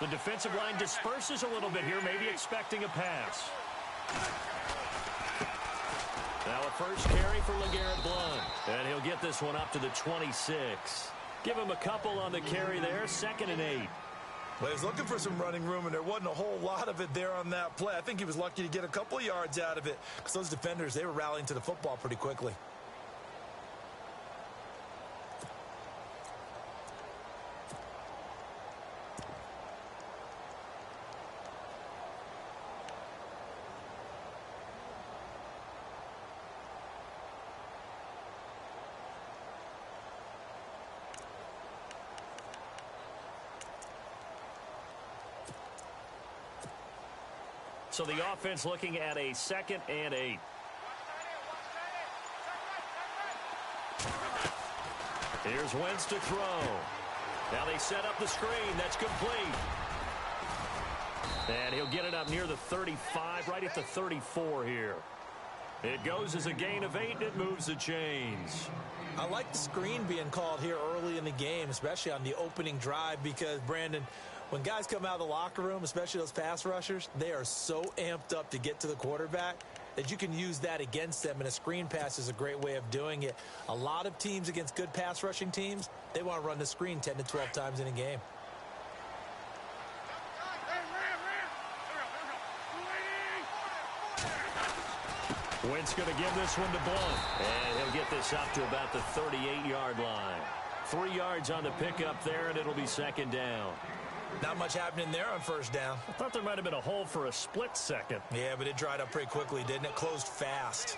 The defensive line disperses a little bit here, maybe expecting a pass. Now a first carry for LeGarrette Blount. And he'll get this one up to the 26. Give him a couple on the carry there, 2nd and 8. Well, he was looking for some running room, and there wasn't a whole lot of it there on that play. I think he was lucky to get a couple of yards out of it because those defenders, they were rallying to the football pretty quickly. So the offense looking at a 2nd and 8. Here's Wentz to throw. Now they set up the screen. That's complete. And he'll get it up near the 35, right at the 34 here. It goes as a gain of 8, and it moves the chains. I like the screen being called here early in the game, especially on the opening drive, because, Brandon, when guys come out of the locker room, especially those pass rushers, they are so amped up to get to the quarterback that you can use that against them, and a screen pass is a great way of doing it. A lot of teams against good pass rushing teams, they want to run the screen 10 to 12 times in a game. Wentz going to give this one to Blount. And he'll get this up to about the 38-yard line. 3 yards on the pickup there, and it'll be 2nd down. Not much happening there on 1st down. I thought there might have been a hole for a split second. Yeah, but it dried up pretty quickly, didn't it? Closed fast.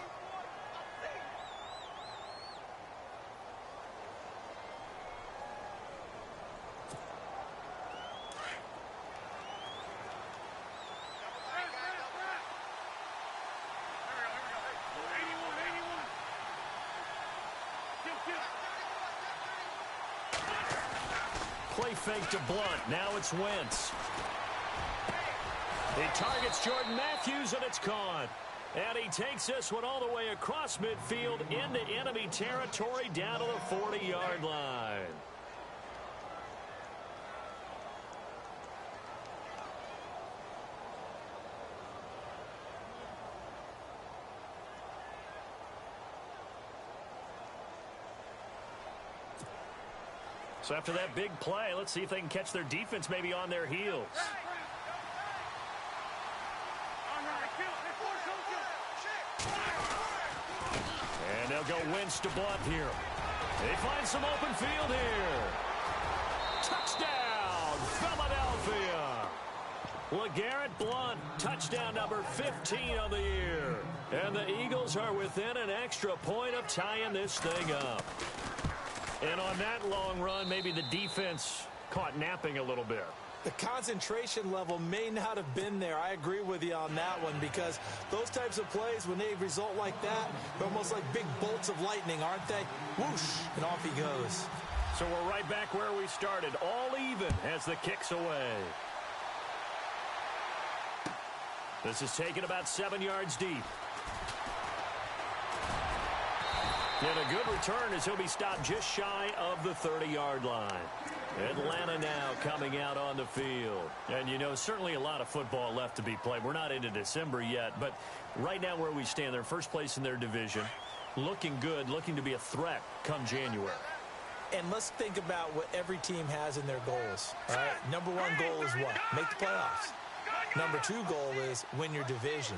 Play fake to Blount. Now it's Wentz. He targets Jordan Matthews, and it's caught. And he takes this one all the way across midfield into enemy territory down to the 40-yard line. So after that big play, let's see if they can catch their defense maybe on their heels. And they'll go Wentz to Blount here. They find some open field here. Touchdown, Philadelphia. LeGarrette Blount, touchdown number 15 of the year. And the Eagles are within an extra point of tying this thing up. And on that long run, maybe the defense caught napping a little bit. The concentration level may not have been there. I agree with you on that one, because those types of plays, when they result like that, they're almost like big bolts of lightning, aren't they? Whoosh, and off he goes. So we're right back where we started, all even as the kick's away. This is taken about 7 yards deep. And a good return as he'll be stopped just shy of the 30-yard line. Atlanta now coming out on the field. And, you know, certainly a lot of football left to be played. We're not into December yet, but right now where we stand, they're first place in their division. Looking good, looking to be a threat come January. And let's think about what every team has in their goals. All right? Number one goal is what? Make the playoffs. Number 2 goal is win your division.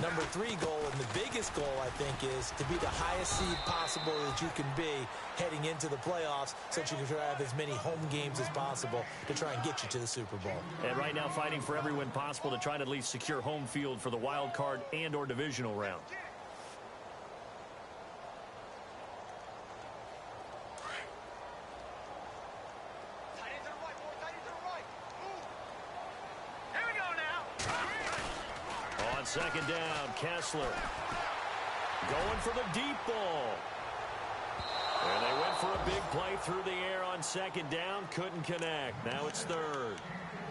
Number 3 goal, and the biggest goal, I think, is to be the highest seed possible that you can be heading into the playoffs, so that you can try to have as many home games as possible to try and get you to the Super Bowl. And right now fighting for every win possible to try to at least secure home field for the wild card and or divisional round. Second down, Kessler going for the deep ball. And they went for a big play through the air on second down, couldn't connect. Now it's third.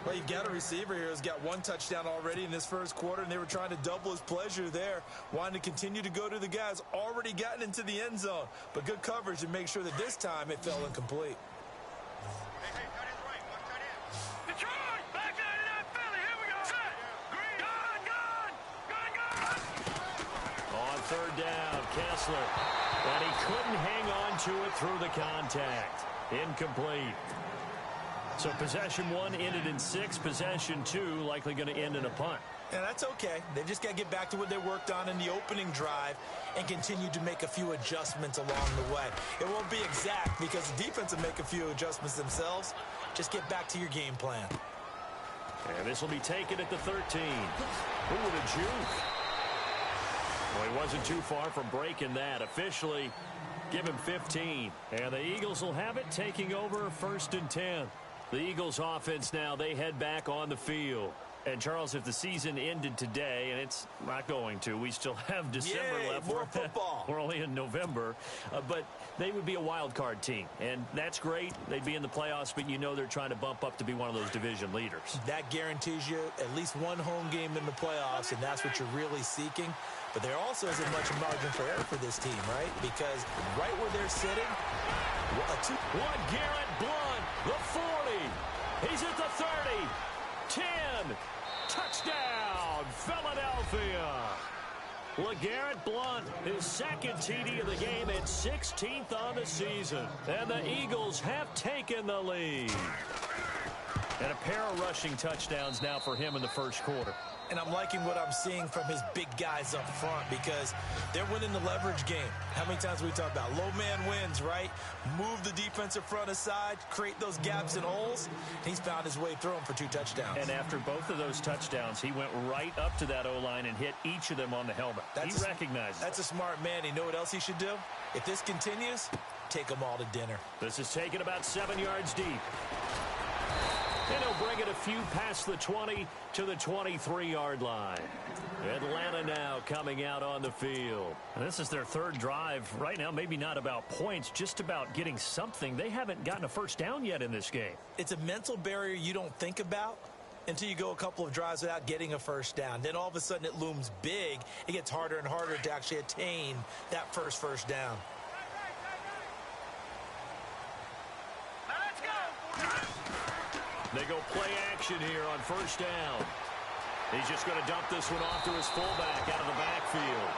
Well, you've got a receiver here who's got 1 touchdown already in this first quarter, and they were trying to double his pleasure there, wanting to continue to go to the guys already gotten into the end zone. But good coverage to make sure that this time it fell incomplete. third down. Kessler. And he couldn't hang on to it through the contact. Incomplete. So possession 1 ended in 6. Possession 2 likely going to end in a punt. And that's okay. They've just got to get back to what they worked on in the opening drive and continue to make a few adjustments along the way. It won't be exact because the defense will make a few adjustments themselves. Just get back to your game plan. And this will be taken at the 13. Ooh, with a juke. Well, he wasn't too far from breaking that. Officially, give him 15. And the Eagles will have it, taking over 1st and 10. The Eagles offense now, they head back on the field. And, Charles, if the season ended today, and it's not going to, we still have December left. More football. We're only in November. But they would be a wild card team. And that's great. They'd be in the playoffs, but you know they're trying to bump up to be one of those division leaders. That guarantees you at least one home game in the playoffs, and that's what you're really seeking. But there also isn't much margin for error for this team, right? Because right where they're sitting, One Garrett Blunt, the 40. He's at the 30. 10. Touchdown, Philadelphia. LeGarrette Blunt, his 2nd TD of the game and 16th on the season. And the Eagles have taken the lead. And a pair of rushing touchdowns now for him in the 1st quarter. And I'm liking what I'm seeing from his big guys up front because they're winning the leverage game. How many times we talk about low man wins, right? Move the defensive front aside, create those gaps and holes. He's found his way through them for 2 touchdowns. And after both of those touchdowns, he went right up to that O-line and hit each of them on the helmet. He recognizes That's a smart man. You know what else he should do? If this continues, take them all to dinner. This is taken about 7 yards deep. And he'll bring it a few past the 20 to the 23-yard line. Atlanta now coming out on the field. And this is their 3rd drive. Right now, maybe not about points, just about getting something. They haven't gotten a first down yet in this game. It's a mental barrier you don't think about until you go a couple of drives without getting a first down. Then all of a sudden it looms big. It gets harder and harder to actually attain that first down. They go play action here on 1st down. He's just going to dump this one off to his fullback out of the backfield.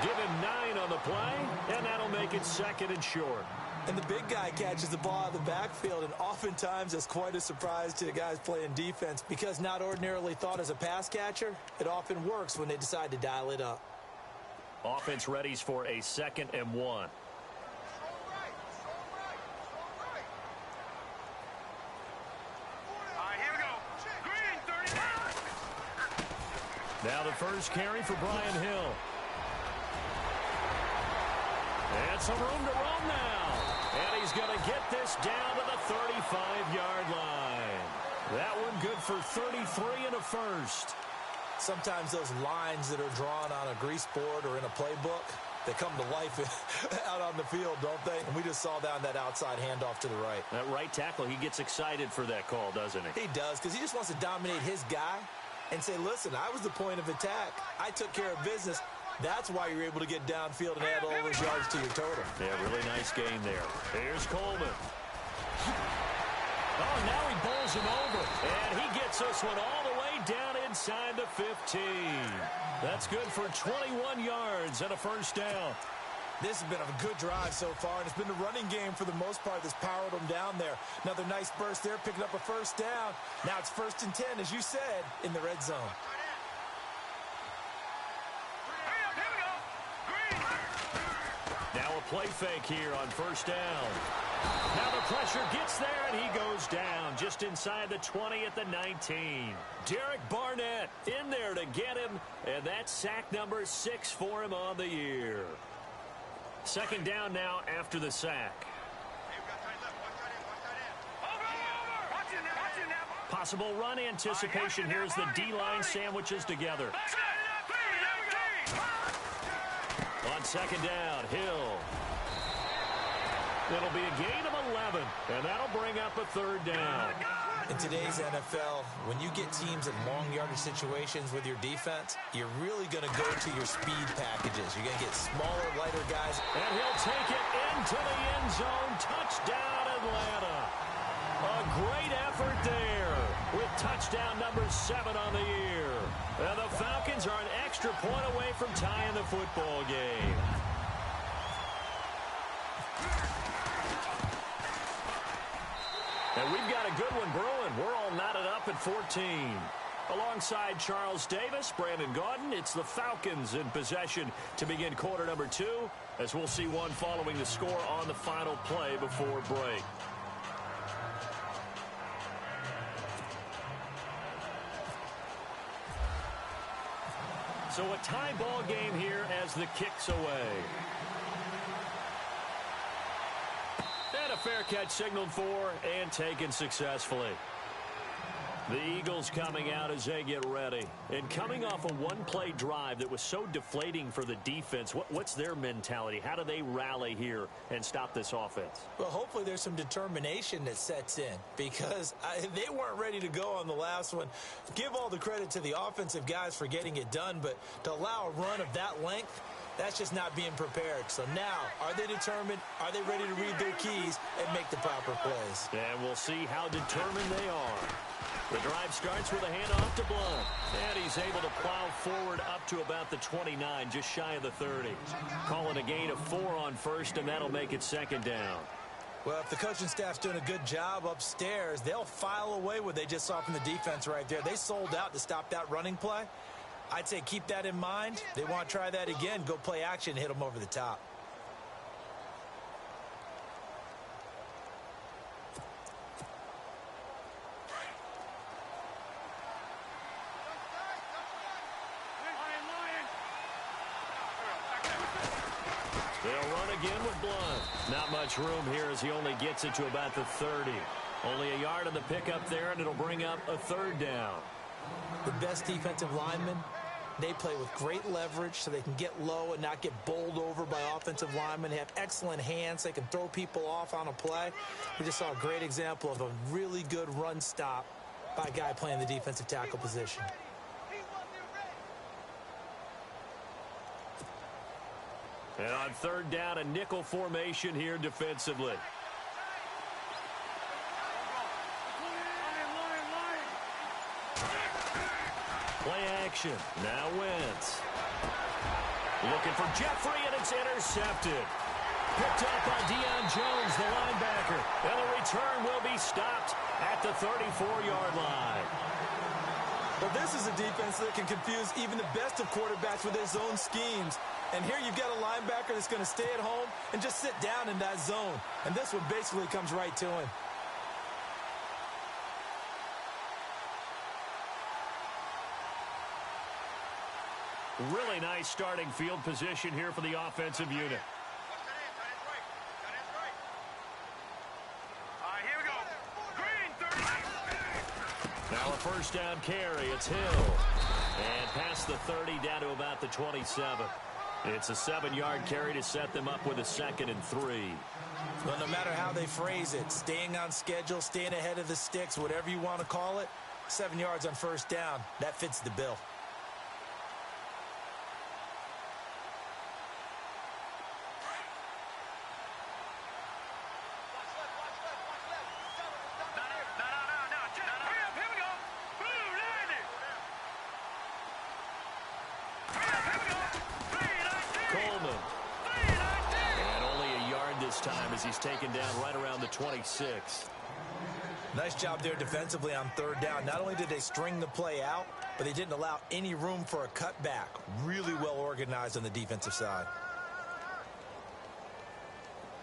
Give him 9 on the play, and that'll make it 2nd and short. And the big guy catches the ball out of the backfield, and oftentimes that's quite a surprise to the guys playing defense because not ordinarily thought as a pass catcher, it often works when they decide to dial it up. Offense readies for a 2nd and 1. Now the first carry for Brian Hill. And some room to roam now. And he's going to get this down to the 35-yard line. That one good for 33 and a first. Sometimes those lines that are drawn on a grease board or in a playbook, they come to life out on the field, don't they? And we just saw down that outside handoff to the right. That right tackle, he gets excited for that call, doesn't he? He does, because he just wants to dominate his guy and say, listen, I was the point of attack. I took care of business. That's why you're able to get downfield and add all those yards to your total. Yeah, really nice game there. Here's Coleman. Oh, now he bowls him over. And he gets this one all the way down inside the 15. That's good for 21 yards and a first down. This has been a good drive so far, and it's been the running game for the most part that's powered them down there. Another nice burst there, picking up a first down. Now it's 1st and 10, as you said, in the red zone. Now a play fake here on 1st down. Now the pressure gets there, and he goes down just inside the 20 at the 19. Derek Barnett in there to get him, and that's sack number 6 for him on the year. 2nd down now after the sack. Possible run anticipation. Here's the D-line sandwiches together. On 2nd down, Hill. It'll be a gain of 11, and that'll bring up a 3rd down. In today's NFL, when you get teams in long yardage situations with your defense, you're really going to go to your speed packages. You're going to get smaller, lighter guys. And he'll take it into the end zone. Touchdown, Atlanta. A great effort there with touchdown number 7 on the year. And the Falcons are an extra point away from tying the football game. And we've got a good one brewing. We're all knotted up at 14. Alongside Charles Davis, Brandon Gaudin, it's the Falcons in possession to begin quarter number 2, as we'll see one following the score on the final play before break. So a tie ball game here as the kick's away. And a fair catch signaled for and taken successfully. The Eagles coming out as they get ready. And coming off a one-play drive that was so deflating for the defense, what's their mentality? How do they rally here and stop this offense? Well, hopefully there's some determination that sets in, because they weren't ready to go on the last one. Give all the credit to the offensive guys for getting it done, but to allow a run of that length, that's just not being prepared. So now, are they determined? Are they ready to read their keys and make the proper plays? And we'll see how determined they are. The drive starts with a handoff to Blunt. And he's able to plow forward up to about the 29, just shy of the 30. Calling a gain of 4 on first, and that'll make it second down. Well, if the coaching staff's doing a good job upstairs, they'll file away what they just saw from the defense right there. They sold out to stop that running play. I'd say keep that in mind. They want to try that again. Go play action, hit them over the top. They'll run again with Blunt. Not much room here as he only gets it to about the 30. Only a yard on the pickup there, and it'll bring up a third down. The best defensive linemen, they play with great leverage so they can get low and not get bowled over by offensive linemen. They have excellent hands. They can throw people off on a play. We just saw a great example of a really good run stop by a guy playing the defensive tackle position. And on third down, a nickel formation here defensively. Play action. Now Wentz. Looking for Jeffrey, and it's intercepted. Picked up by Deion Jones, the linebacker. And the return will be stopped at the 34-yard line. Well, this is a defense that can confuse even the best of quarterbacks with their zone schemes. And here you've got a linebacker that's going to stay at home and just sit down in that zone. And this one basically comes right to him. Really nice starting field position here for the offensive unit. Now a first down carry. It's Hill. And past the 30 down to about the 27. It's a 7-yard carry to set them up with a 2nd and 3. Well, no matter how they phrase it, staying on schedule, staying ahead of the sticks, whatever you want to call it, 7 yards on first down, that fits the bill. Time as he's taken down right around the 26. Nice job there defensively on third down. Not only did they string the play out, but they didn't allow any room for a cutback. Really well organized on the defensive side.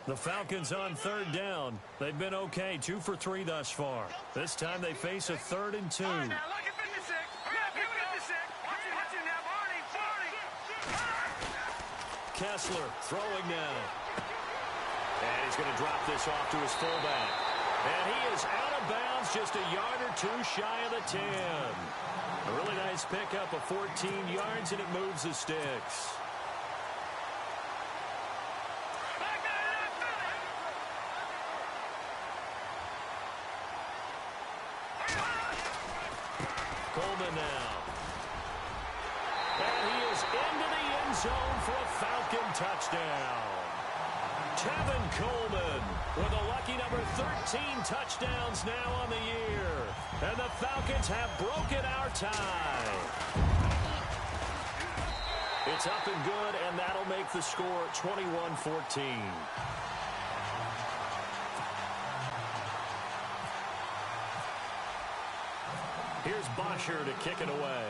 The Falcons on third down. They've been okay, 2 for 3 thus far. This time they face a 3rd and 2. Kessler throwing now. And he's going to drop this off to his fullback. And he is out of bounds, just a yard or 2 shy of the 10. A really nice pickup of 14 yards, and it moves the sticks. Coleman now. And he is into the end zone for a Falcon touchdown. Tevin Coleman with a lucky number 13 touchdowns now on the year. And the Falcons have broken our tie. It's up and good, and that'll make the score 21-14. Here's Bosher to kick it away.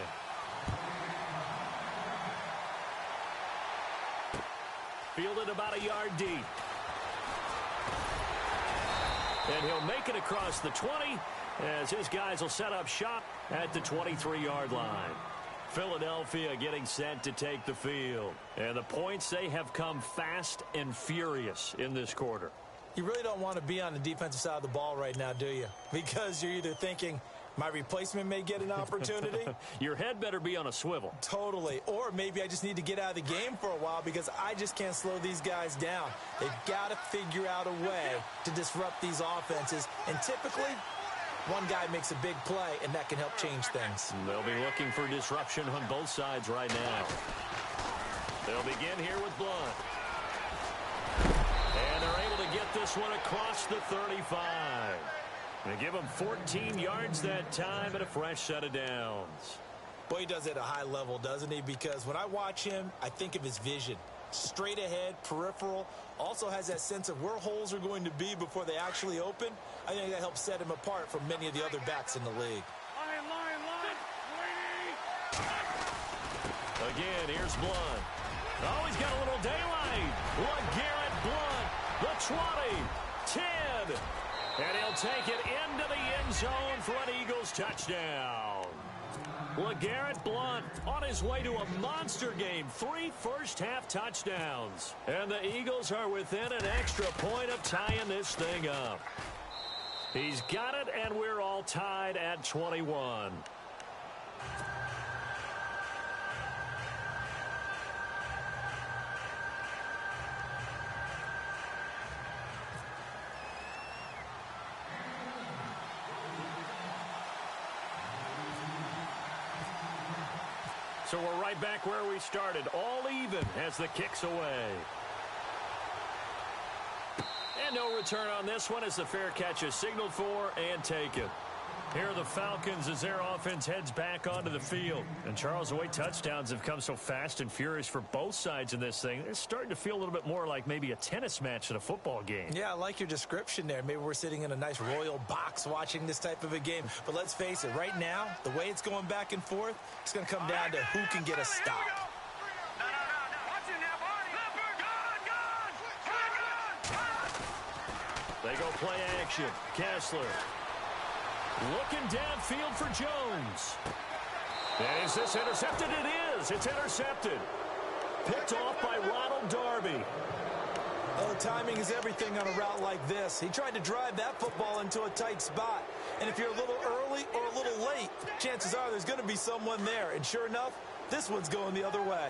Fielded about a yard deep. And he'll make it across the 20 as his guys will set up shop at the 23-yard line. Philadelphia getting set to take the field. And the points, they have come fast and furious in this quarter. You really don't want to be on the defensive side of the ball right now, do you? Because you're either thinking, my replacement may get an opportunity. Your head better be on a swivel. Totally. Or maybe I just need to get out of the game for a while because I just can't slow these guys down. They've got to figure out a way to disrupt these offenses. And typically, one guy makes a big play, and that can help change things. They'll be looking for disruption on both sides right now. They'll begin here with Blunt. And they're able to get this one across the 35. They give him 14 yards that time and a fresh set of downs. Boy, he does it at a high level, doesn't he? Because when I watch him, I think of his vision. Straight ahead, peripheral, also has that sense of where holes are going to be before they actually open. I think that helps set him apart from many of the other backs in the league. Again, here's Blunt. Oh, he's got a little daylight. LeGarrette Blunt, the 20, 10. And he'll take it into the end zone for an Eagles touchdown. LeGarrette Blunt on his way to a monster game. 3 first-half touchdowns. And the Eagles are within an extra point of tying this thing up. He's got it, and we're all tied at 21. So we're right back where we started, all even as the kick's away. And no return on this one as the fair catch is signaled for and taken. Here are the Falcons as their offense heads back onto the field. And Charles, the way touchdowns have come so fast and furious for both sides in this thing, it's starting to feel a little bit more like maybe a tennis match than a football game. Yeah, I like your description there. Maybe we're sitting in a nice royal box watching this type of a game. But let's face it, right now, the way it's going back and forth, it's going to come down to who can get a stop. They go play action. Kessler. Looking downfield for Jones. And is this intercepted? It is. It's intercepted. Picked off by Ronald Darby. Oh, timing is everything on a route like this. He tried to drive that football into a tight spot. And if you're a little early or a little late, chances are there's going to be someone there. And sure enough, this one's going the other way.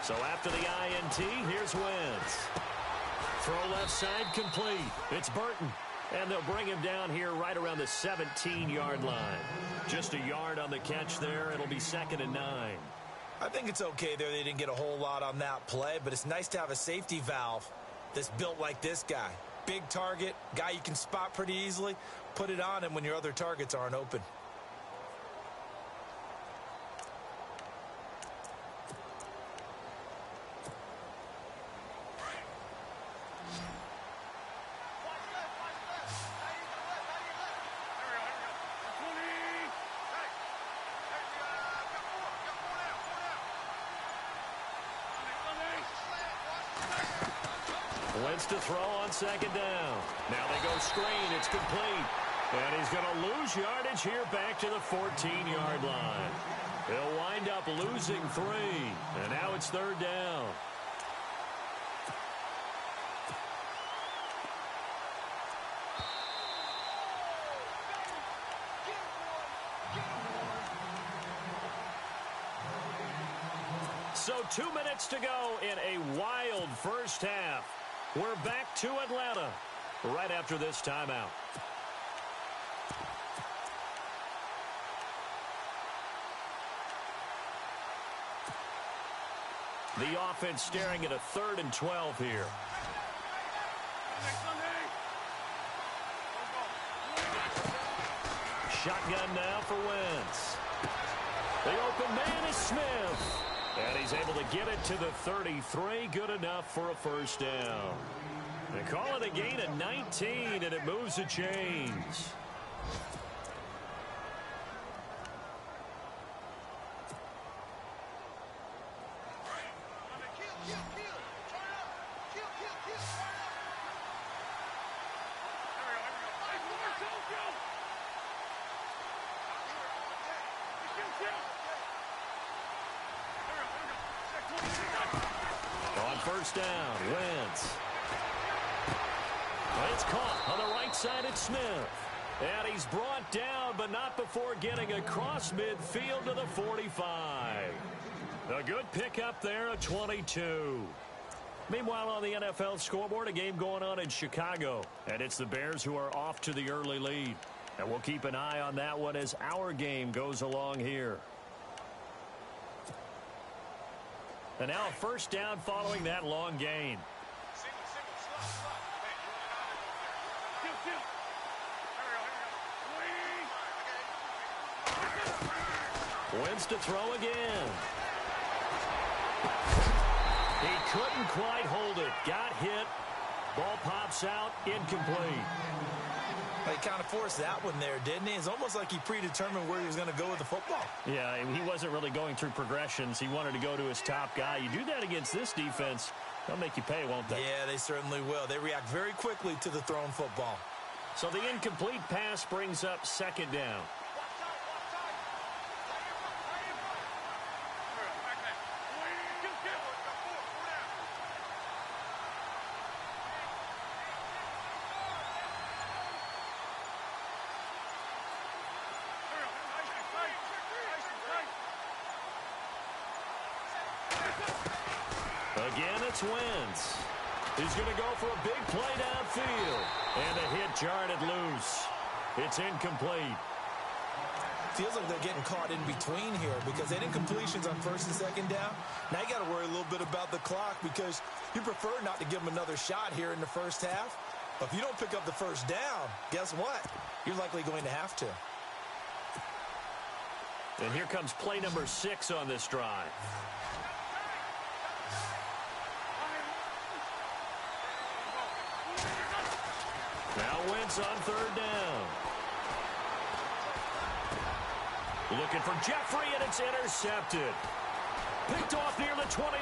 So after the INT, here's Wentz. Throw left side complete. It's Burton. And they'll bring him down here right around the 17-yard line. Just a yard on the catch there. It'll be 2nd and 9. I think it's okay there. They didn't get a whole lot on that play, but it's nice to have a safety valve that's built like this guy. Big target, guy you can spot pretty easily. Put it on him when your other targets aren't open. Wentz to throw on 2nd down. Now they go screen. It's complete. And he's going to lose yardage here back to the 14-yard line. He'll wind up losing 3. And now it's 3rd down. So 2 minutes to go in a wild first half. We're back to Atlanta right after this timeout. The offense staring at a 3rd and 12 here. Shotgun now for Wentz. The open man is Smith. And he's able to get it to the 33. Good enough for a first down. They call it a gain of 19, and it moves the chains. On first down, Wentz. It's caught on the right side at Smith. And he's brought down, but not before getting across midfield to the 45. A good pickup there at 22. Meanwhile, on the NFL scoreboard, a game going on in Chicago. And it's the Bears who are off to the early lead. And we'll keep an eye on that one as our game goes along here. And now a first down following that long gain. Wentz to throw again. He couldn't quite hold it. Got hit. Ball pops out. Incomplete. He kind of forced that one there, didn't he? It's almost like he predetermined where he was going to go with the football. Yeah, he wasn't really going through progressions. He wanted to go to his top guy. You do that against this defense, they'll make you pay, won't they? Yeah, they certainly will. They react very quickly to the thrown football. So the incomplete pass brings up second down. Again, it's Wentz. He's going to go for a big play downfield. And a hit jarred it loose. It's incomplete. Feels like they're getting caught in between here because they didn't completions on first and second down. Now you got to worry a little bit about the clock because you prefer not to give them another shot here in the first half. But if you don't pick up the first down, guess what? You're likely going to have to. And here comes play number 6 on this drive. Now Wentz on third down. Looking for Jeffrey, and it's intercepted. Picked off near the 29.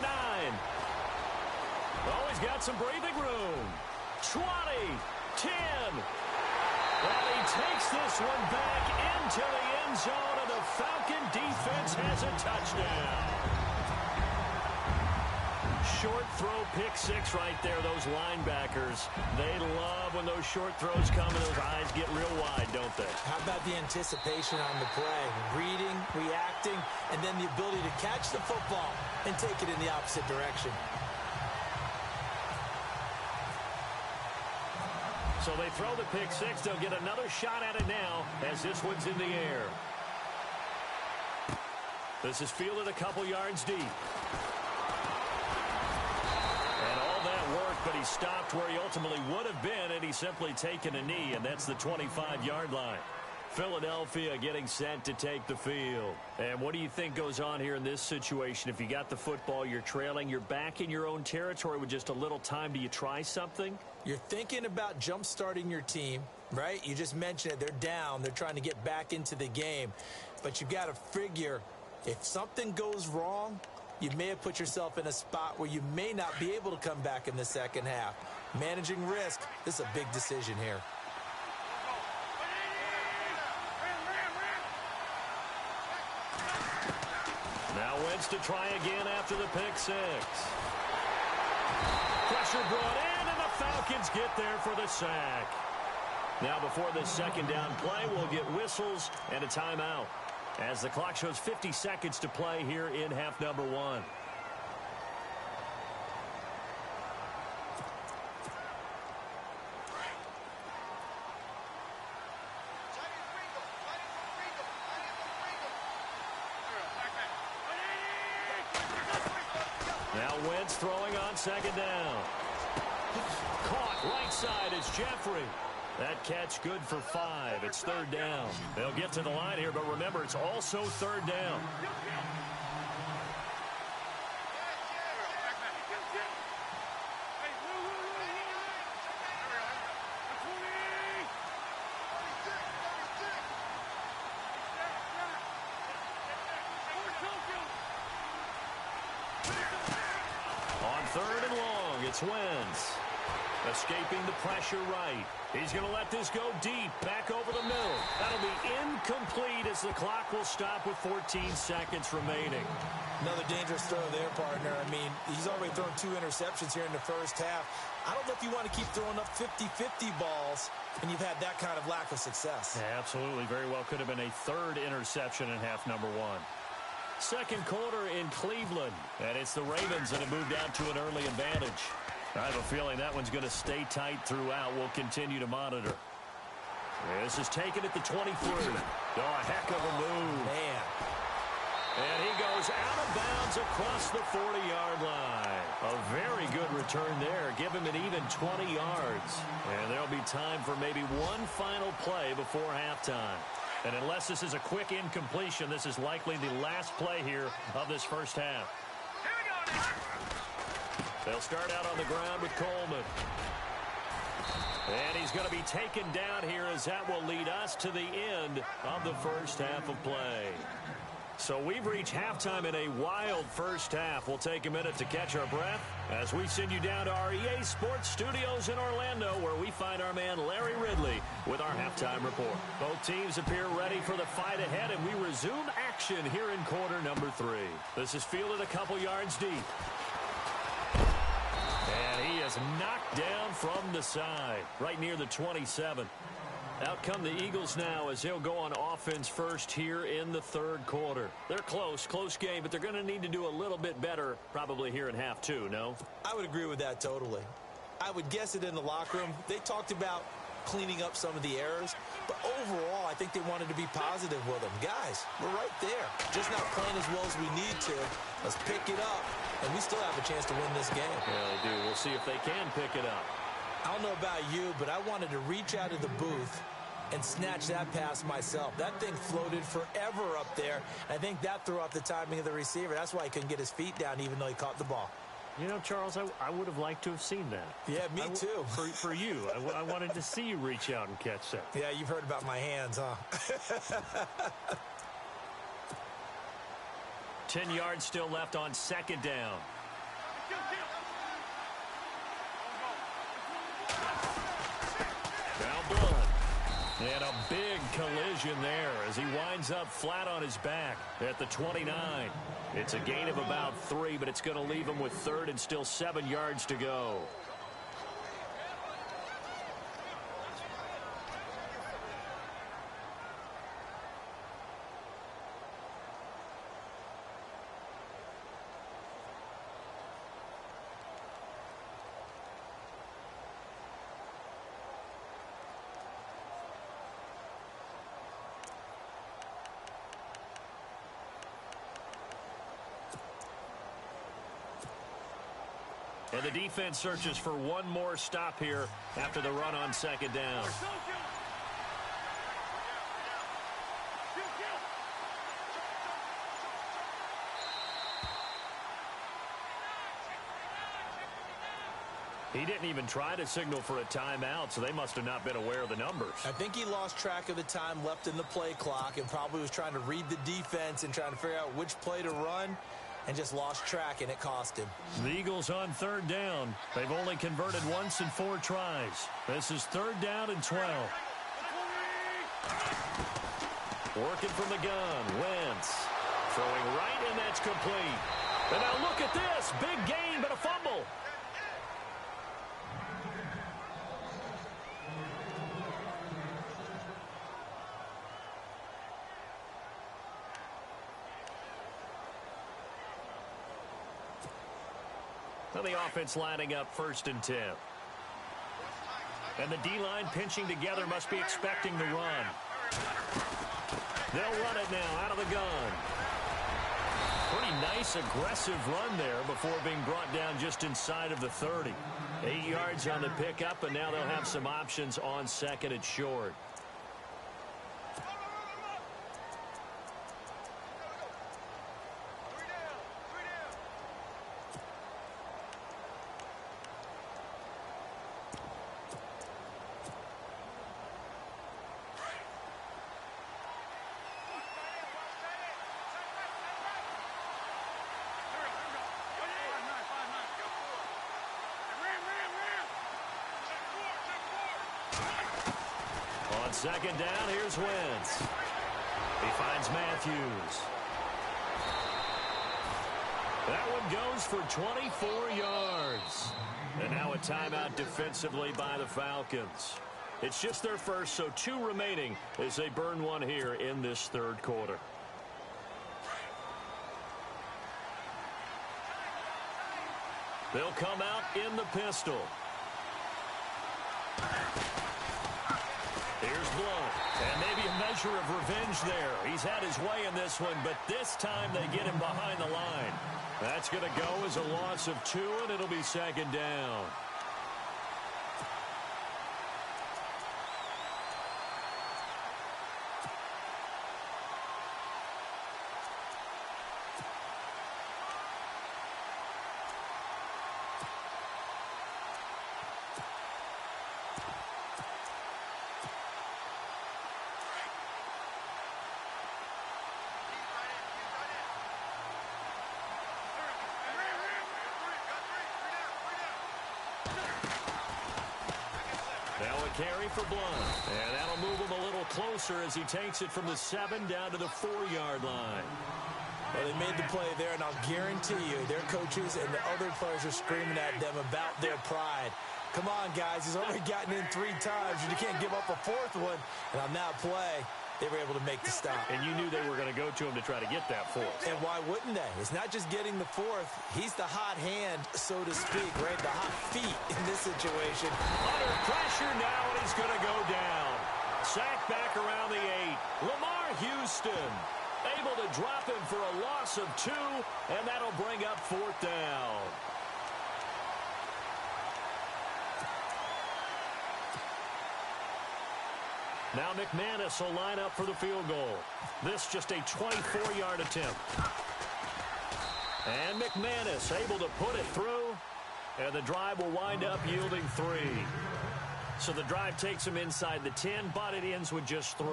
Oh, he's got some breathing room. 20, 10. And he takes this one back into the end zone, and the Falcon defense has a touchdown. Short throw, pick 6 right there. Those linebackers, they love when those short throws come and those eyes get real wide, don't they? How about the anticipation on the play? Reading, reacting, and then the ability to catch the football and take it in the opposite direction. So they throw the pick 6. They'll get another shot at it now as this one's in the air. This is fielded a couple yards deep. But he stopped where he ultimately would have been, and he's simply taken a knee, and that's the 25-yard line. Philadelphia getting set to take the field. And what do you think goes on here in this situation? If you got the football, you're trailing, you're back in your own territory with just a little time. Do you try something? You're thinking about jump-starting your team, right? You just mentioned it. They're down. They're trying to get back into the game. But you got to figure if something goes wrong, you may have put yourself in a spot where you may not be able to come back in the second half. Managing risk, this is a big decision here. Now Wentz to try again after the pick 6. Pressure brought in, and the Falcons get there for the sack. Now before this second down play, we'll get whistles and a timeout, as the clock shows 50 seconds to play here in half number 1. Now Wentz throwing on second down. Caught right side is Jeffrey. That catch good for 5. It's third down. They'll get to the line here, but remember, it's also third down. On third and long, it's Wentz. Escaping the pressure right. He's going to let this go deep, back over the middle. That'll be incomplete as the clock will stop with 14 seconds remaining. Another dangerous throw there, partner. I mean, he's already thrown 2 interceptions here in the first half. I don't know if you want to keep throwing up 50-50 balls when you've had that kind of lack of success. Yeah, absolutely. Very well could have been a third interception in half number 1. Second quarter in Cleveland, and it's the Ravens that have moved out to an early advantage. I have a feeling that one's going to stay tight throughout. We'll continue to monitor. This is taken at the 23. Oh, a heck of a move. Man. And he goes out of bounds across the 40-yard line. A very good return there. Give him an even 20 yards. And there'll be time for maybe one final play before halftime. And unless this is a quick incompletion, this is likely the last play here of this first half. They'll start out on the ground with Coleman. And he's going to be taken down here as that will lead us to the end of the first half of play. So we've reached halftime in a wild first half. We'll take a minute to catch our breath as we send you down to our EA Sports Studios in Orlando, where we find our man Larry Ridley with our halftime report. Both teams appear ready for the fight ahead, and we resume action here in quarter number 3. This is fielded a couple yards deep. And he is knocked down from the side, right near the 27. Out come the Eagles now as they'll go on offense first here in the third quarter. They're close game, but they're going to need to do a little bit better probably here in half 2, no? I would agree with that totally. I would guess it in the locker room. They talked about cleaning up some of the errors, but overall, I think they wanted to be positive with them. Guys, we're right there. Just not playing as well as we need to. Let's pick it up, and we still have a chance to win this game. Yeah, they do. We'll see if they can pick it up. I don't know about you, but I wanted to reach out of the booth and snatch that pass myself. That thing floated forever up there. I think that threw off the timing of the receiver. That's why he couldn't get his feet down even though he caught the ball. You know, Charles, I would have liked to have seen that. Yeah, me too. For you. I wanted to see you reach out and catch that. Yeah, you've heard about my hands, huh? 10 yards still left on second down. Now blown. And a big collision there as he winds up flat on his back at the 29. It's a gain of about 3, but it's going to leave him with third and still 7 yards to go. And the defense searches for one more stop here after the run on second down. He didn't even try to signal for a timeout, so they must have not been aware of the numbers. I think he lost track of the time left in the play clock and probably was trying to read the defense and trying to figure out which play to run. And just lost track, and it cost him. The Eagles on third down. They've only converted once in 4 tries. This is third down and 12. Working from the gun, Wentz. Throwing right, and that's complete. And now look at this. Big gain, but a fumble. The offense lining up first and 10. And the D-line pinching together must be expecting the run. They'll run it now out of the gun. Pretty nice, aggressive run there before being brought down just inside of the 30. 8 yards on the pickup, and now they'll have some options on second and short. On second down, here's Wentz. He finds Matthews. That one goes for 24 yards. And now a timeout defensively by the Falcons. It's just their first, so 2 remaining as they burn one here in this third quarter. They'll come out in the pistol. Here's Blunt, and maybe a measure of revenge there. He's had his way in this one, but this time they get him behind the line. That's going to go as a loss of 2, and it'll be second down. Now a carry for Blunt, and that'll move him a little closer as he takes it from the 7 down to the 4-yard line. Well, they made the play there, and I'll guarantee you their coaches and the other players are screaming at them about their pride. Come on, guys. He's already gotten in 3 times, and you can't give up a 4th one. And on that play, they were able to make the stop. And you knew they were going to go to him to try to get that 4th. And why wouldn't they? It's not just getting the 4th. He's the hot hand, so to speak, right? The hot feet in this situation. Under pressure now, and he's going to go down. Sacked back around the 8. Lamar Houston able to drop him for a loss of 2, and that'll bring up 4th down. Now McManus will line up for the field goal. This just a 24-yard attempt. And McManus able to put it through, and the drive will wind up yielding 3. So the drive takes him inside the 10, but it ends with just 3.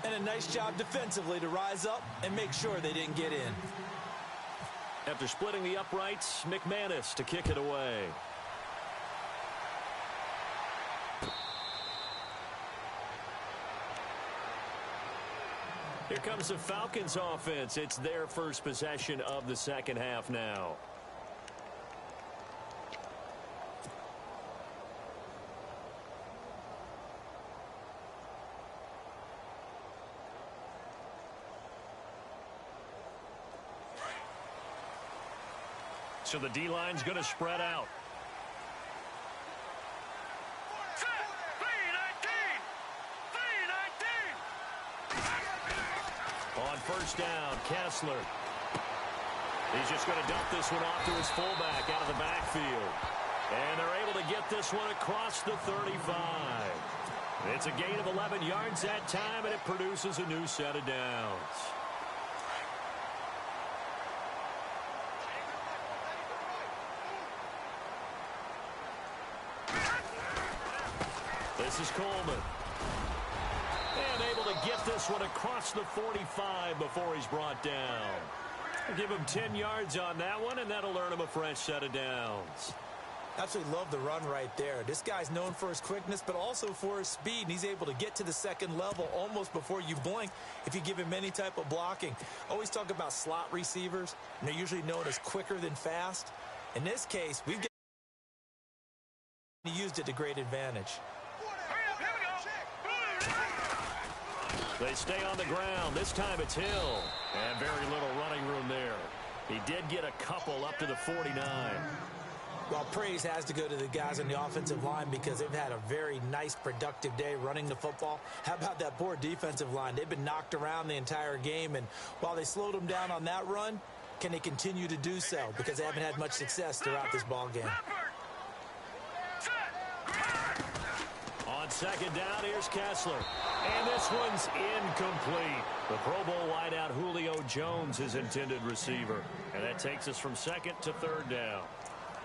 And a nice job defensively to rise up and make sure they didn't get in. After splitting the uprights, McManus to kick it away. Here comes the Falcons offense. It's their first possession of the second half now. So the D-line's going to spread out. On first down, Kessler. He's just going to dump this one off to his fullback out of the backfield. And they're able to get this one across the 35. It's a gain of 11 yards that time, and it produces a new set of downs. This is Coleman. And able to get this one across the 45 before he's brought down. Give him 10 yards on that one, and that'll earn him a fresh set of downs. Absolutely love the run right there. This guy's known for his quickness, but also for his speed, and he's able to get to the second level almost before you blink if you give him any type of blocking. Always talk about slot receivers, and they're usually known as quicker than fast. In this case, we've used it to great advantage. They stay on the ground. This time it's Hill. And very little running room there. He did get a couple up to the 49. Well, praise has to go to the guys on the offensive line because they've had a very nice, productive day running the football. How about that poor defensive line? They've been knocked around the entire game, and while they slowed them down on that run, Can they continue to do so? Because they haven't had much success throughout this ball game. On second down, here's Kessler. And this one's incomplete. The Pro Bowl wideout Julio Jones is intended receiver. And that takes us from second to third down.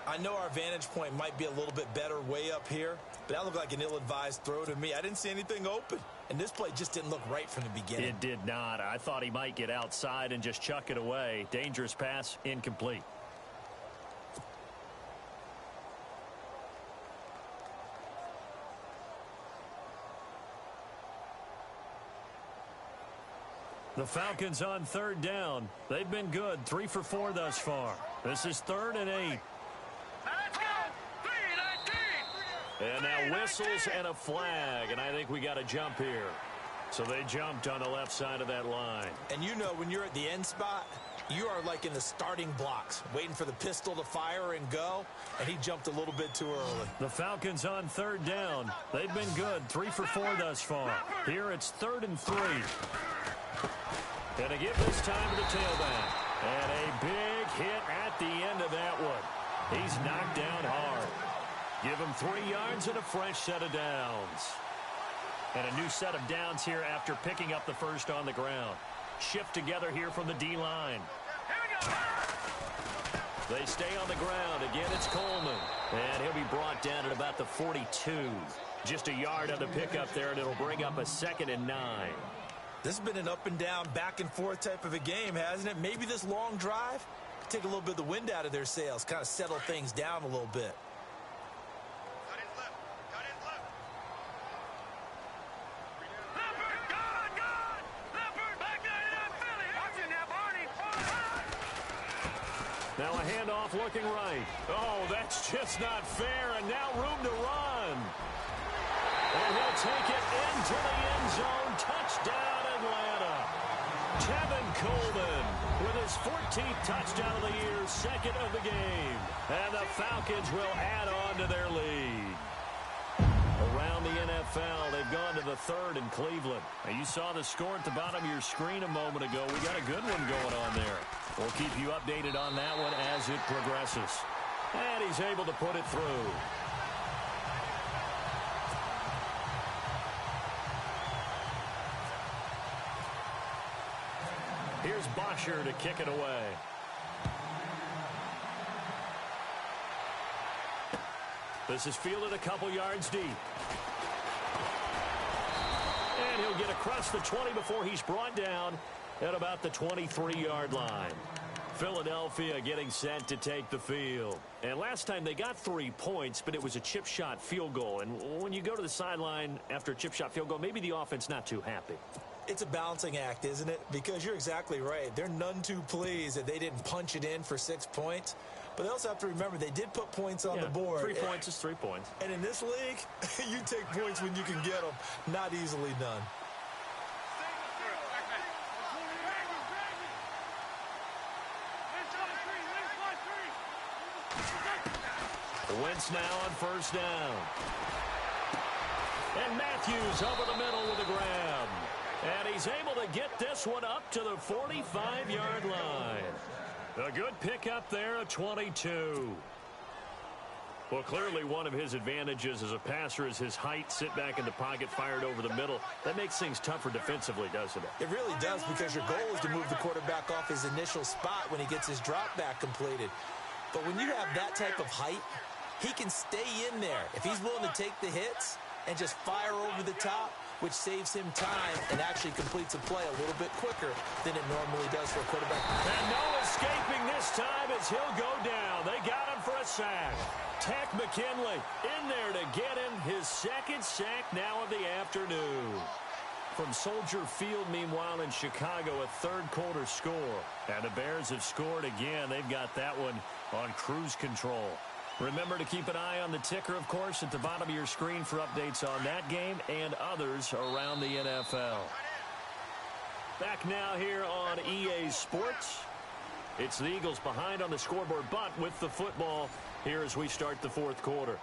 I know our vantage point might be a little bit better way up here, but that looked like an ill-advised throw to me. I didn't see anything open, and this play just didn't look right from the beginning. It did not. I thought he might get outside and just chuck it away. Dangerous pass, incomplete. The Falcons on third down. They've been good, 3 for 4 thus far. This is 3rd and 8. Let's go. 3-19. And now whistles and a flag, and I think we got a jump here. So they jumped on the left side of that line. And you know when you're at the end spot, you are like in the starting blocks, waiting for the pistol to fire and go, and he jumped a little bit too early. The Falcons on third down. They've been good, 3 for 4 thus far. Here it's 3rd and 3. And to give this time to the tailback. And a big hit at the end of that one. He's knocked down hard. Give him 3 yards and a fresh set of downs. And a new set of downs here after picking up the first on the ground. Shift together here from the D-line. They stay on the ground. Again, it's Coleman. And he'll be brought down at about the 42. Just a yard on the pickup there, and it'll bring up a 2nd and 9. This has been an up and down, back and forth type of a game, hasn't it? Maybe this long drive could take a little bit of the wind out of their sails, kind of settle things down a little bit. Cut in left. Cut in left. Leopard, back there, Philly. Watching that, Barney. Now a handoff looking right. Oh, that's just not fair, and now room to run. And he'll take it into the end zone. Touchdown, Atlanta. Tevin Coleman with his 14th touchdown of the year, 2nd of the game. And the Falcons will add on to their lead. Around the NFL, they've gone to the 3rd in Cleveland. Now, you saw the score at the bottom of your screen a moment ago. We got a good one going on there. We'll keep you updated on that one as it progresses. And he's able to put it through. Here's Bosher to kick it away. This is fielded a couple yards deep. And he'll get across the 20 before he's brought down at about the 23-yard line. Philadelphia getting set to take the field. And last time they got 3 points, but it was a chip shot field goal. And when you go to the sideline after a chip shot field goal, maybe the offense not too happy. It's a balancing act, isn't it? Because you're exactly right. They're none too pleased that they didn't punch it in for 6 points. But they also have to remember they did put points on the board. 3 points is 3 points. And in this league, you take points when you can get them. Not easily done. Wentz now on first down. And Matthews over the middle with a grab. And he's able to get this one up to the 45-yard line. A good pickup there at 22. Well, clearly one of his advantages as a passer is his height. Sit back in the pocket, fired over the middle. That makes things tougher defensively, doesn't it? It really does, because your goal is to move the quarterback off his initial spot when he gets his drop back completed. But when you have that type of height, he can stay in there if he's willing to take the hits and just fire over the top, which saves him time and actually completes a play a little bit quicker than it normally does for a quarterback. And no escaping this time as he'll go down. They got him for a sack. Tech McKinley in there to get him his 2nd sack now of the afternoon. From Soldier Field, meanwhile, in Chicago, a 3rd quarter score. And the Bears have scored again. They've got that one on cruise control. Remember to keep an eye on the ticker, of course, at the bottom of your screen for updates on that game and others around the NFL. Back now here on EA Sports. It's the Eagles behind on the scoreboard, but with the football here as we start the 4th quarter.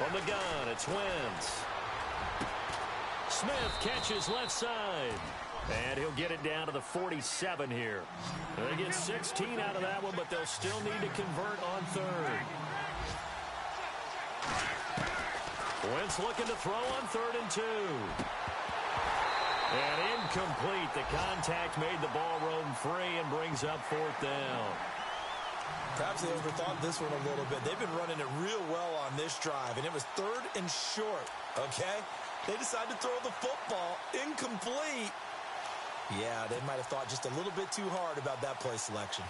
From the gun, it's Wentz. Smith catches left side. And he'll get it down to the 47 here. They get 16 out of that one, but they'll still need to convert on third. Wentz looking to throw on 3rd and 2. And incomplete. The contact made the ball roam free and brings up 4th down. Perhaps they overthought this one a little bit. They've been running it real well on this drive, and it was 3rd and short, okay? They decided to throw the football incomplete. Yeah, they might have thought just a little bit too hard about that play selection.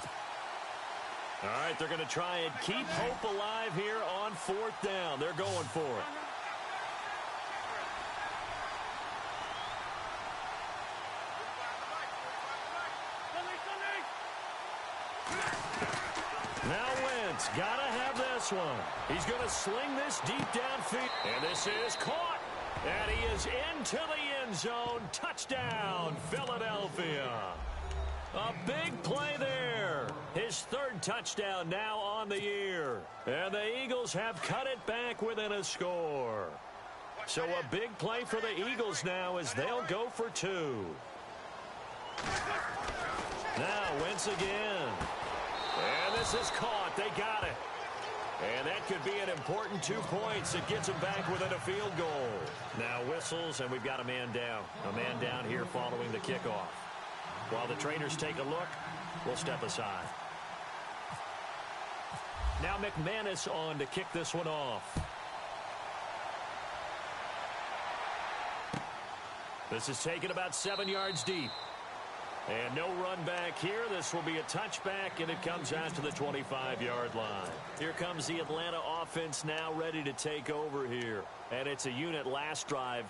All right, they're going to try and keep hope alive here on 4th down. They're going for it. Now Wentz, gotta have this one. He's going to sling this deep downfield. And this is caught. And he is into the end zone. Touchdown, Philadelphia. A big play there. His 3rd touchdown now on the year. And the Eagles have cut it back within a score. So a big play for the Eagles now as they'll go for 2. Now Wentz again. And this is caught. They got it. And that could be an important 2 points. It gets them back within a field goal. Now whistles, and we've got a man down. A man down here following the kickoff. While the trainers take a look, we'll step aside. Now McManus on to kick this one off. This is taken about 7 yards deep. And no run back here. This will be a touchback, and it comes out to the 25-yard line. Here comes the Atlanta offense now ready to take over here. And it's a unit last drive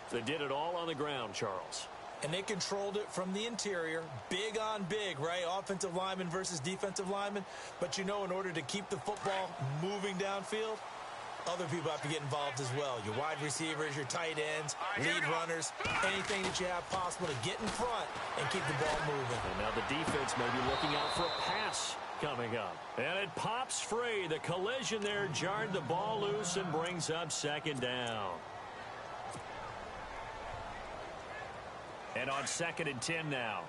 that did it all on the ground, Charles. And they controlled it from the interior. Big on big, right? Offensive lineman versus defensive lineman. But, you know, in order to keep the football moving downfield, other people have to get involved as well. Your wide receivers, your tight ends, lead runners, anything that you have possible to get in front and keep the ball moving. And now the defense may be looking out for a pass coming up. And it pops free. The collision there jarred the ball loose and brings up 2nd down. And on 2nd and 10 now.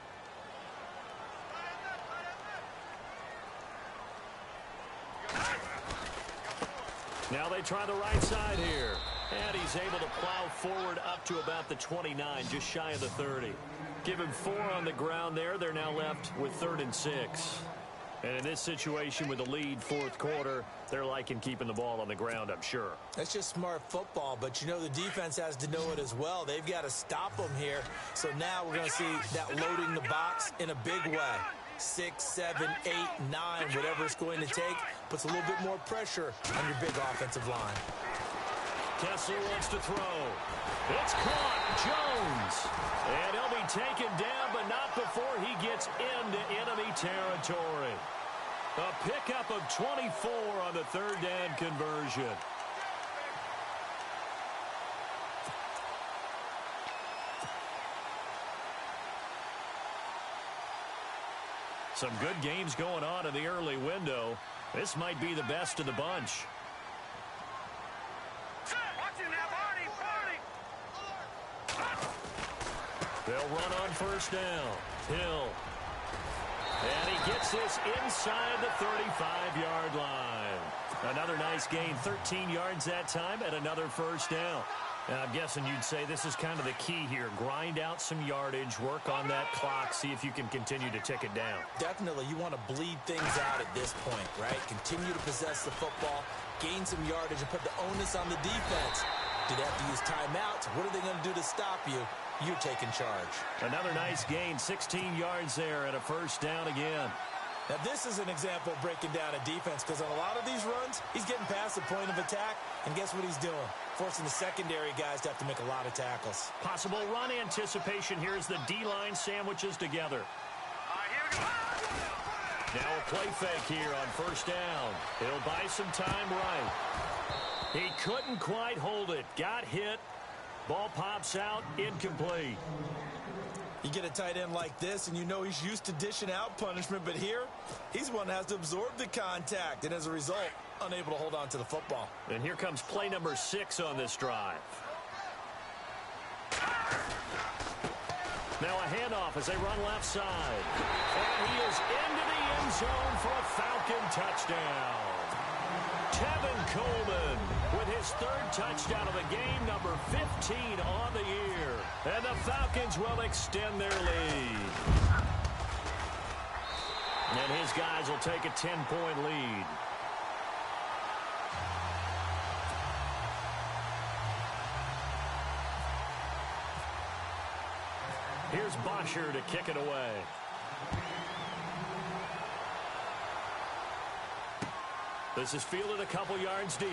Now they try the right side here. And he's able to plow forward up to about the 29, just shy of the 30. Give him 4 on the ground there. They're now left with 3rd and 6. And in this situation with the lead 4th quarter, they're liking keeping the ball on the ground, I'm sure. That's just smart football, but you know the defense has to know it as well. They've got to stop them here. So now we're going to see that loading the box in a big way. 6, 7, 8, 9, whatever it's going to take, puts a little bit more pressure on your big offensive line. Kessler wants to throw. It's caught. Jones. And he'll be taken down, but not before he gets into enemy territory. A pickup of 24 on the 3rd down conversion. Some good games going on in the early window. This might be the best of the bunch. They'll run on 1st down. Hill. And he gets this inside the 35-yard line. Another nice gain, 13 yards that time, and another 1st down. And I'm guessing you'd say this is kind of the key here. Grind out some yardage, work on that clock, see if you can continue to tick it down. Definitely, you want to bleed things out at this point, right? Continue to possess the football, gain some yardage, and put the onus on the defense. Do they have to use timeouts? What are they going to do to stop you? You're taking charge. Another nice gain, 16 yards there, and a 1st down again. Now, this is an example of breaking down a defense because on a lot of these runs, he's getting past the point of attack, and guess what he's doing? Forcing the secondary guys to have to make a lot of tackles. Possible run anticipation here as the D-line sandwiches together. Now a play fake here on 1st down. He'll buy some time right. He couldn't quite hold it. Got hit. Ball pops out. Incomplete. You get a tight end like this, and you know he's used to dishing out punishment, but here, he's the one that has to absorb the contact, and as a result, unable to hold on to the football. And here comes play number 6 on this drive. Now a handoff as they run left side. And he is into the end zone for a Falcon touchdown. Tevin Coleman with his 3rd touchdown of the game, number 15 on the year. And the Falcons will extend their lead. And his guys will take a 10-point lead. Here's Bosher to kick it away. This is fielded a couple yards deep.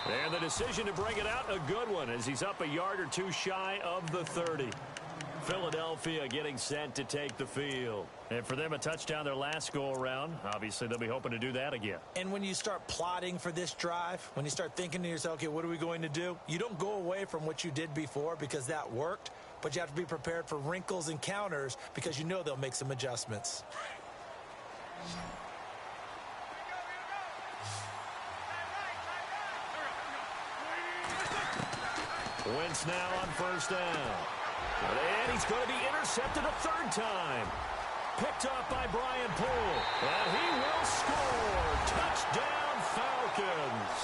And the decision to bring it out, a good one, as he's up a yard or 2 shy of the 30. Philadelphia getting set to take the field. And for them, a touchdown their last go-around. Obviously, they'll be hoping to do that again. And when you start plotting for this drive, when you start thinking to yourself, okay, what are we going to do? You don't go away from what you did before because that worked, but you have to be prepared for wrinkles and counters because you know they'll make some adjustments. Wentz now on first down. And he's going to be intercepted a 3rd time. Picked up by Brian Poole. And he will score. Touchdown, Falcons.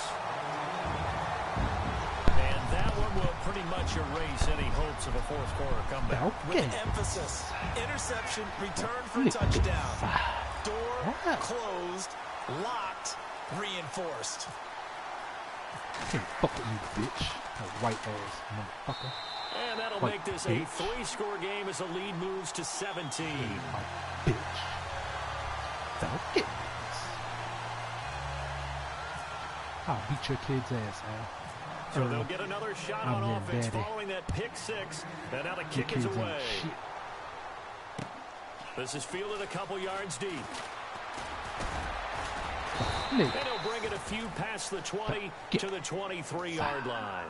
And that one will pretty much erase any hopes of a 4th quarter comeback. With emphasis. Interception, return for touchdown. Door closed, locked, reinforced. Hey, fuck with you, bitch. That white ass motherfucker. And that'll make this a 3-score game as the lead moves to 17. My bitch. Falcons. I'll beat your kid's ass, man. So they'll get another shot on offense following that pick 6. And now the kick is away. This is fielded a couple yards deep. And he'll bring it a few past the 20 to the 23-yard line.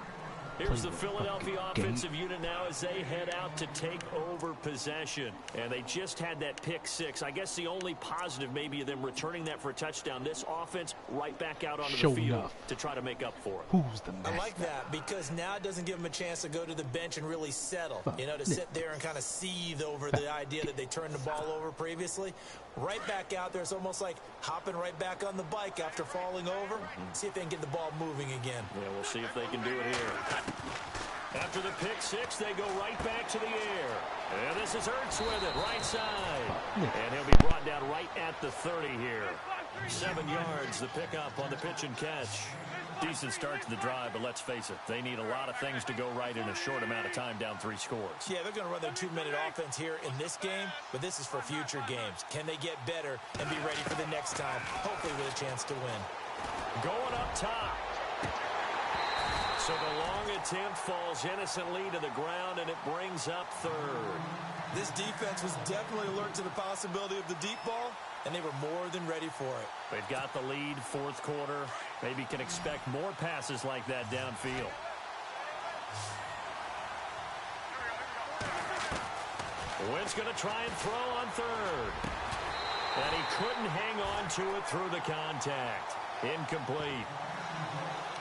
Here's the Philadelphia offensive unit now as they head out to take over possession. And they just had that pick 6. I guess the only positive maybe of them returning that for a touchdown. This offense right back out onto the field to try to make up for it. Who's the master? I like that because now it doesn't give them a chance to go to the bench and really settle. You know, to sit there and kind of seethe over the idea that they turned the ball over previously. Right back out there. It's almost like hopping right back on the bike after falling over. See if they can get the ball moving again. Yeah, we'll see if they can do it here. After the pick 6, they go right back to the air. And this is Ertz with it, right side. And he'll be brought down right at the 30 here. 7 yards, the pickup on the pitch and catch. Decent start to the drive, but let's face it, they need a lot of things to go right in a short amount of time, down 3 scores. Yeah, they're going to run their 2-minute offense here in this game, but this is for future games. Can they get better and be ready for the next time, hopefully with a chance to win? Going up top. So the long attempt falls innocently to the ground, and it brings up 3rd. This defense was definitely alert to the possibility of the deep ball, and they were more than ready for it. They've got the lead, 4th quarter. Maybe can expect more passes like that downfield. Wentz going to try and throw on 3rd. And he couldn't hang on to it through the contact. Incomplete.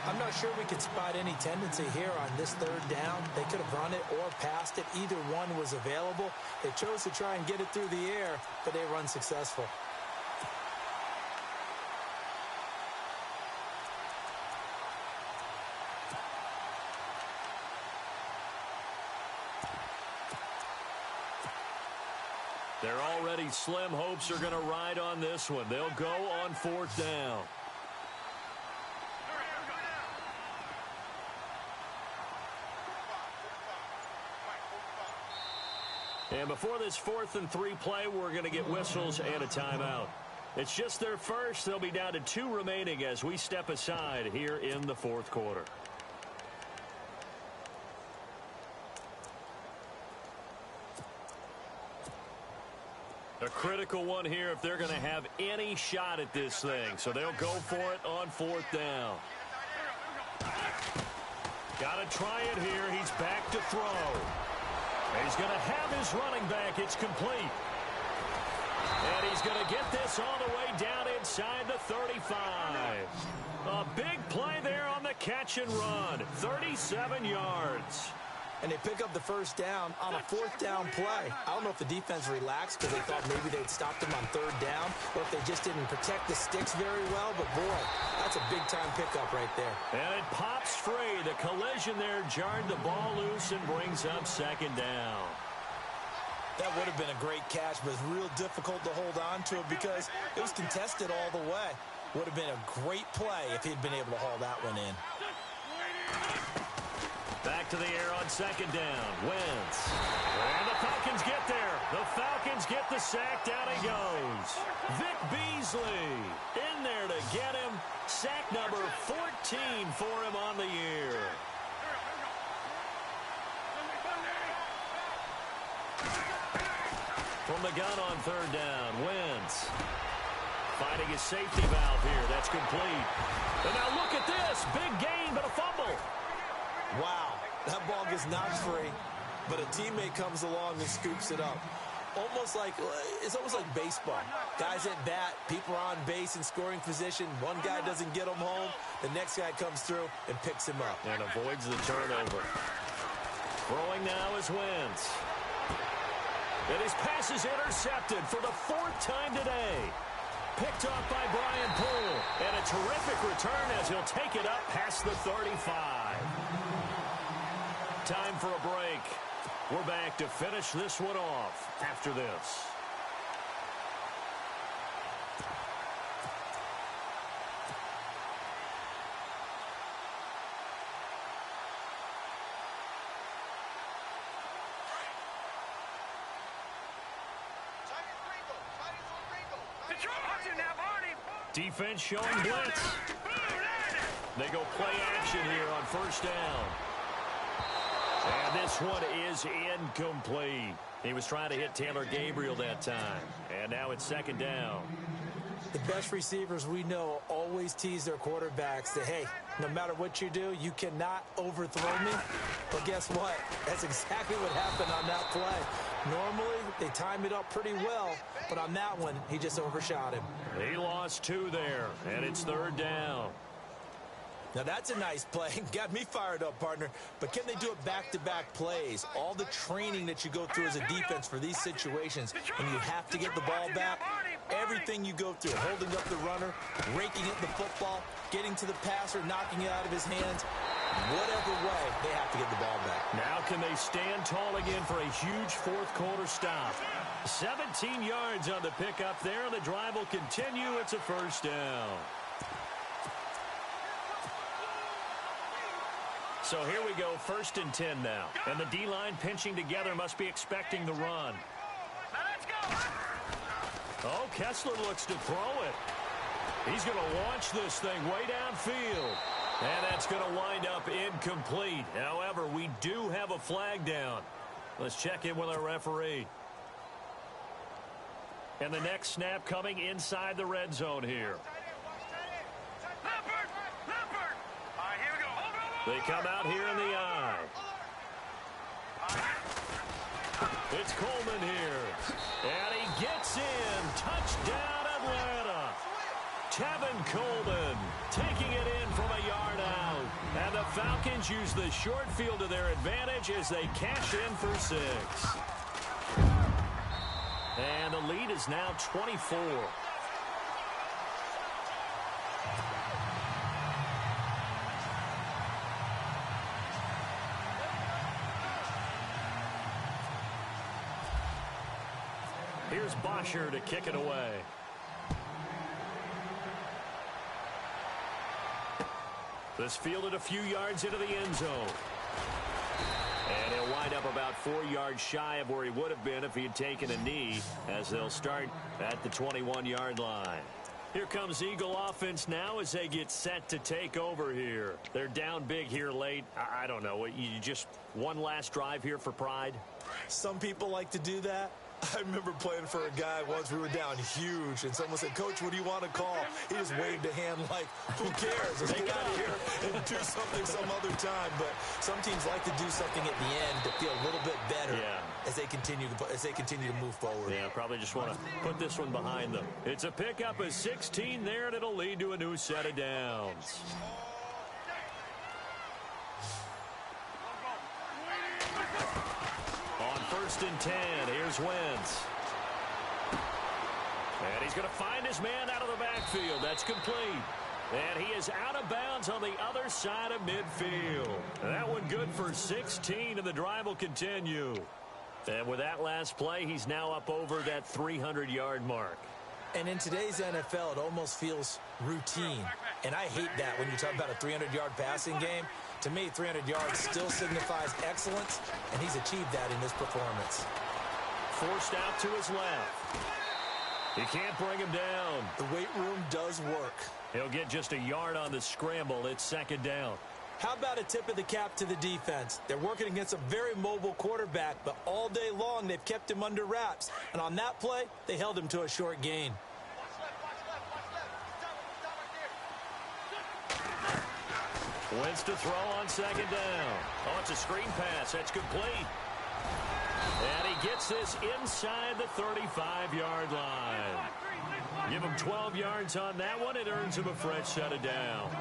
I'm not sure we could spot any tendency here on this 3rd down. They could have run it or passed it. Either one was available. They chose to try and get it through the air, but they were unsuccessful. They're already slim hopes are going to ride on this one. They'll go on 4th down. And before this 4th and 3 play, we're going to get whistles and a timeout. It's just their first. They'll be down to 2 remaining as we step aside here in the 4th quarter. A critical one here if they're going to have any shot at this thing. So they'll go for it on 4th down. Got to try it here. He's back to throw. He's going to have his running back. It's complete. And he's going to get this all the way down inside the 35. A big play there on the catch and run. 37 yards. And they pick up the first down on a fourth down play. I don't know if the defense relaxed because they thought maybe they'd stopped him on third down, or if they just didn't protect the sticks very well. But, boy, that's a big-time pickup right there. And it pops free. The collision there jarred the ball loose and brings up second down. That would have been a great catch, but it's real difficult to hold on to it because it was contested all the way. Would have been a great play if he'd been able to haul that one in. Back to the air on second down. Wentz. And the Falcons get there. The Falcons get the sack. Down he goes. Vic Beasley in there to get him. Sack number 14 for him on the year. From the gun on third down, Wentz finding his safety valve here. That's complete. And now look at this. Big gain, but a fumble. Wow, that ball gets knocked free, but a teammate comes along and scoops it up. It's almost like baseball. Guys at bat, people are on base in scoring position. One guy doesn't get him home. The next guy comes through and picks him up. And avoids the turnover. Throwing now is Wentz. And his pass is intercepted for the fourth time today. Picked off by Brian Poole. And a terrific return as he'll take it up past the 35. Time for a break. We're back to finish this one off after this. Defense showing blitz. They go play action here on first down. And this one is incomplete. He was trying to hit Taylor Gabriel that time. And now it's second down. The best receivers we know always tease their quarterbacks that, hey, no matter what you do, you cannot overthrow me. But guess what? That's exactly what happened on that play. Normally, they time it up pretty well, but on that one, he just overshot him. He lost 2 there, and it's third down. Now, that's a nice play. Got me fired up, partner. But can they do it back-to-back plays? All the training that you go through as a defense for these situations, and you have to get the ball back, everything you go through, holding up the runner, raking at the football, getting to the passer, knocking it out of his hands, whatever way, they have to get the ball back. Now can they stand tall again for a huge fourth-quarter stop? 17 yards on the pickup there, and the drive will continue. It's a first down. So here we go, 1st and 10 now. And the D-line pinching together must be expecting the run. Oh, Kessler looks to throw it. He's going to launch this thing way downfield. And that's going to wind up incomplete. However, we do have a flag down. Let's check in with our referee. And the next snap coming inside the red zone here. They come out here in the eye. It's Coleman here. And he gets in. Touchdown, Atlanta. Tevin Coleman taking it in from a yard out. And the Falcons use the short field to their advantage as they cash in for 6. And the lead is now 24. Here's Bosher to kick it away. This fielded a few yards into the end zone. And he'll wind up about 4 yards shy of where he would have been if he had taken a knee, as they'll start at the 21-yard line. Here comes Eagle offense now as they get set to take over here. They're down big here late. I don't know. You just one last drive here for pride? Some people like to do that. I remember playing for a guy once. We were down huge, and someone said, "Coach, what do you want to call?" He just waved a hand like, who cares? Let's get out of here and do something some other time. But some teams like to do something at the end to feel a little bit better. Yeah. as they continue to move forward. Yeah, probably just want to put this one behind them. It's a pickup of 16 there, and it'll lead to a new set of downs. On 1st and 10, here's Wentz. And he's going to find his man out of the backfield. That's complete. And he is out of bounds on the other side of midfield. That one good for 16, and the drive will continue. And with that last play, he's now up over that 300-yard mark. And in today's NFL, it almost feels routine. And I hate that when you talk about a 300-yard passing game. To me, 300 yards still signifies excellence, and he's achieved that in this performance. Forced out to his left. You can't bring him down. The weight room does work. He'll get just a yard on the scramble. It's 2nd down. How about a tip of the cap to the defense? They're working against a very mobile quarterback, but all day long they've kept him under wraps. And on that play, they held him to a short gain. Wentz to throw on 2nd down. Oh, it's a screen pass. That's complete. And he gets this inside the 35-yard line. Give him 12 yards on that one. It earns him a fresh set of downs.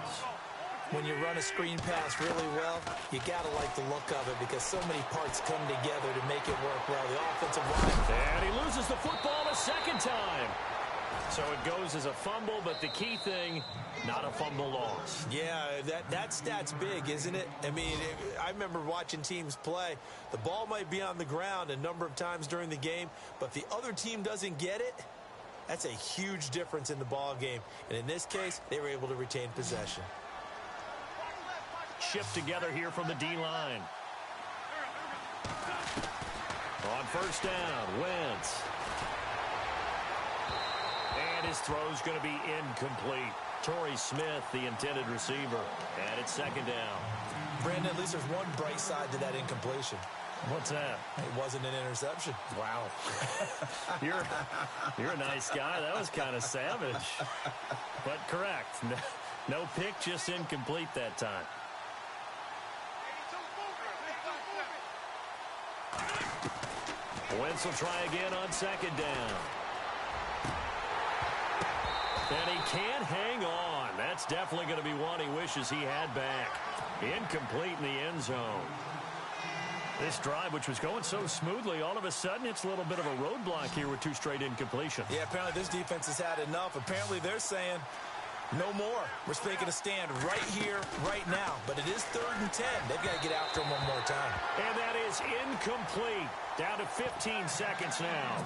When you run a screen pass really well, you got to like the look of it because so many parts come together to make it work well. The offensive line. And he loses the football a 2nd time. So it goes as a fumble, but the key thing, not a fumble loss. Yeah, that stat's big, isn't it? I mean, I remember watching teams play. The ball might be on the ground a number of times during the game, but if the other team doesn't get it, that's a huge difference in the ball game. And in this case, they were able to retain possession. Shift together here from the D-line. On 1st down, Wentz. And his throw's going to be incomplete. Torrey Smith, the intended receiver. And it's 2nd down. Brandon, at least there's one bright side to that incompletion. What's that? It wasn't an interception. Wow. You're a nice guy. That was kind of savage. But correct. No pick, just incomplete that time. Wentz will try again on 2nd down. And he can't hang on. That's definitely going to be one he wishes he had back. Incomplete in the end zone. This drive, which was going so smoothly, all of a sudden it's a little bit of a roadblock here with 2 straight incompletions. Yeah, apparently this defense has had enough. Apparently they're saying, no more. We're making a stand right here, right now. But it is 3rd and 10. They've got to get after him one more time. And that is incomplete. Down to 15 seconds now.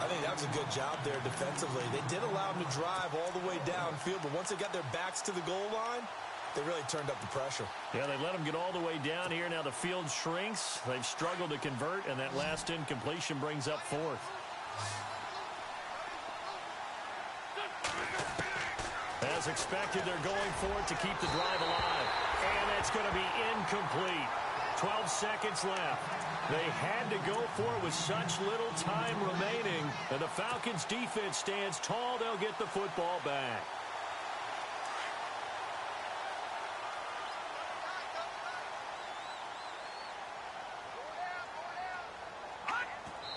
I think that was a good job there defensively. They did allow them to drive all the way downfield, but once they got their backs to the goal line, they really turned up the pressure. Yeah, they let them get all the way down here. Now the field shrinks. They've struggled to convert, and that last incompletion brings up 4th. As expected, they're going for it to keep the drive alive. And it's going to be incomplete. 12 seconds left. They had to go for it with such little time remaining. And the Falcons' defense stands tall. They'll get the football back.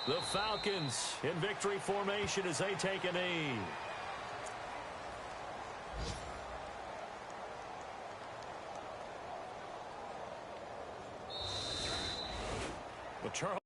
The Falcons in victory formation as they take a knee. But Charles